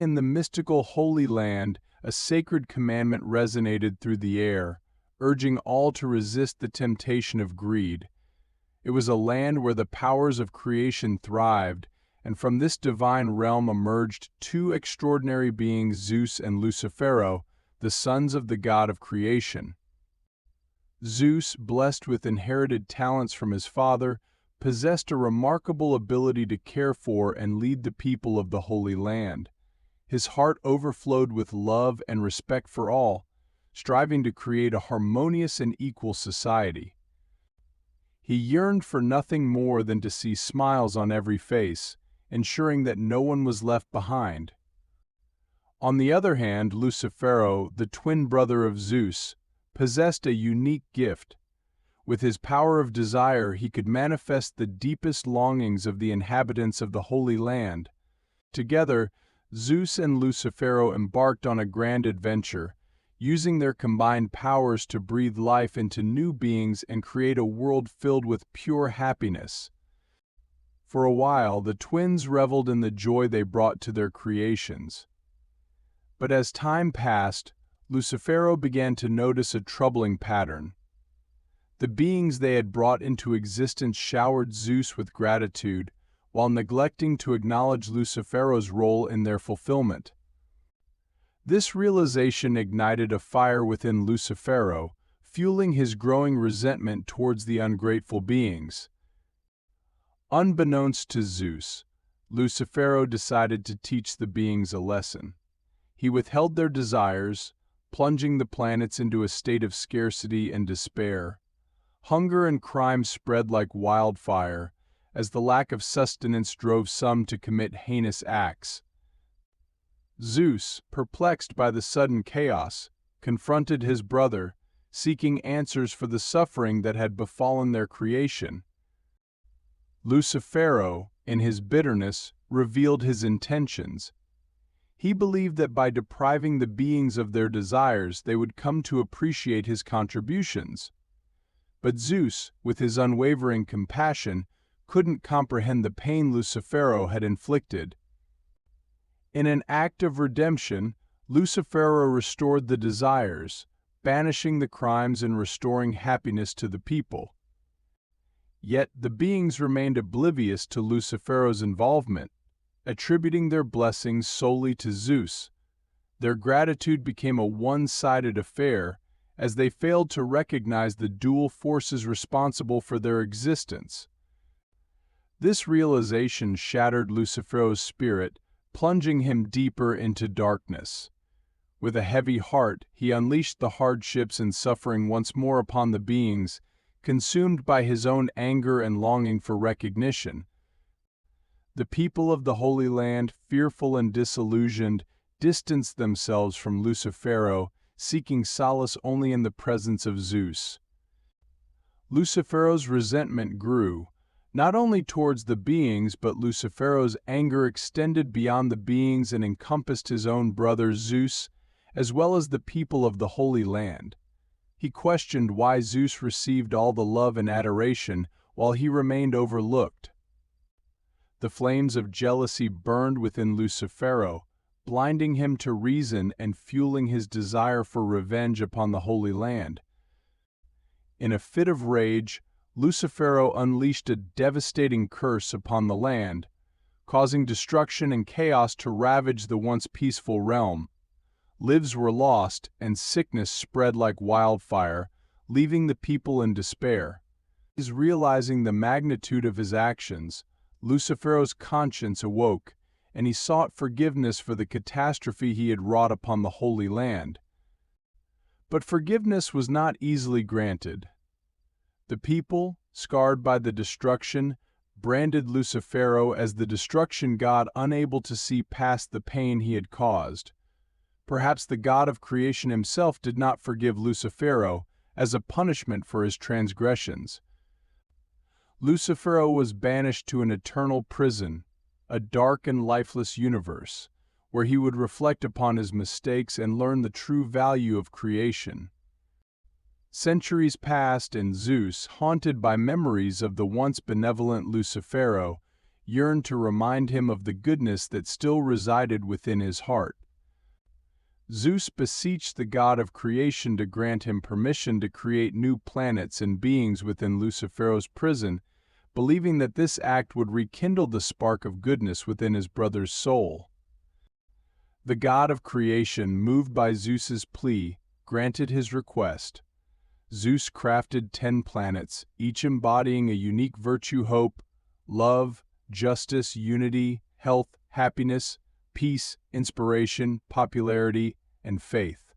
In the mystical Holy Land, a sacred commandment resonated through the air, urging all to resist the temptation of greed. It was a land where the powers of creation thrived, and from this divine realm emerged two extraordinary beings, Zeus and Lucifero, the sons of the god of creation. Zeus, blessed with inherited talents from his father, possessed a remarkable ability to care for and lead the people of the Holy Land. His heart overflowed with love and respect for all, striving to create a harmonious and equal society. He yearned for nothing more than to see smiles on every face, ensuring that no one was left behind. On the other hand, Lucifero, the twin brother of Zeus, possessed a unique gift. With his power of desire, he could manifest the deepest longings of the inhabitants of the Holy Land. Together, Zeus and Lucifero embarked on a grand adventure, using their combined powers to breathe life into new beings and create a world filled with pure happiness. For a while, the twins reveled in the joy they brought to their creations. But as time passed, Lucifero began to notice a troubling pattern. The beings they had brought into existence showered Zeus with gratitude, while neglecting to acknowledge Lucifero's role in their fulfillment. This realization ignited a fire within Lucifero, fueling his growing resentment towards the ungrateful beings. Unbeknownst to Zeus, Lucifero decided to teach the beings a lesson. He withheld their desires, plunging the planets into a state of scarcity and despair. Hunger and crime spread like wildfire, as the lack of sustenance drove some to commit heinous acts. Zeus, perplexed by the sudden chaos, confronted his brother, seeking answers for the suffering that had befallen their creation. Lucifero, in his bitterness, revealed his intentions. He believed that by depriving the beings of their desires, they would come to appreciate his contributions. But Zeus, with his unwavering compassion, couldn't comprehend the pain Lucifero had inflicted. In an act of redemption, Lucifero restored the desires, banishing the crimes and restoring happiness to the people. Yet the beings remained oblivious to Lucifero's involvement, attributing their blessings solely to Zeus. Their gratitude became a one-sided affair, as they failed to recognize the dual forces responsible for their existence. This realization shattered Lucifero's spirit, plunging him deeper into darkness. With a heavy heart, he unleashed the hardships and suffering once more upon the beings, consumed by his own anger and longing for recognition. The people of the Holy Land, fearful and disillusioned, distanced themselves from Lucifero, seeking solace only in the presence of Zeus. Lucifero's resentment grew, not only towards the beings, but Lucifero's anger extended beyond the beings and encompassed his own brother Zeus, as well as the people of the Holy Land. He questioned why Zeus received all the love and adoration while he remained overlooked. The flames of jealousy burned within Lucifero, blinding him to reason and fueling his desire for revenge upon the Holy Land. In a fit of rage, Lucifero unleashed a devastating curse upon the land, causing destruction and chaos to ravage the once peaceful realm. Lives were lost, and sickness spread like wildfire, leaving the people in despair. Realizing the magnitude of his actions, Lucifero's conscience awoke, and he sought forgiveness for the catastrophe he had wrought upon the Holy Land. But forgiveness was not easily granted. The people, scarred by the destruction, branded Lucifero as the destruction god, unable to see past the pain he had caused. Perhaps the god of creation himself did not forgive Lucifero as a punishment for his transgressions. Lucifero was banished to an eternal prison, a dark and lifeless universe, where he would reflect upon his mistakes and learn the true value of creation. Centuries passed, and Zeus, haunted by memories of the once benevolent Lucifero, yearned to remind him of the goodness that still resided within his heart. Zeus beseeched the god of creation to grant him permission to create new planets and beings within Lucifero's prison, believing that this act would rekindle the spark of goodness within his brother's soul. The god of creation, moved by Zeus's plea, granted his request. Zeus crafted 10 planets, each embodying a unique virtue: hope, love, justice, unity, health, happiness, peace, inspiration, popularity, and faith.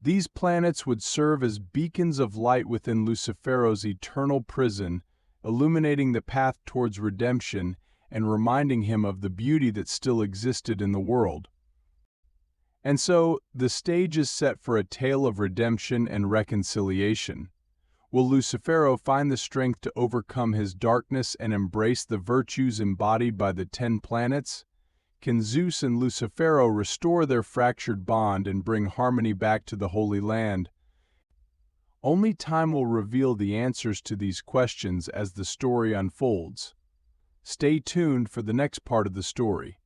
These planets would serve as beacons of light within Lucifero's eternal prison, illuminating the path towards redemption and reminding him of the beauty that still existed in the world. And so, the stage is set for a tale of redemption and reconciliation. Will Lucifero find the strength to overcome his darkness and embrace the virtues embodied by the 10 planets? Can Zeus and Lucifero restore their fractured bond and bring harmony back to the Holy Land? Only time will reveal the answers to these questions as the story unfolds. Stay tuned for the next part of the story.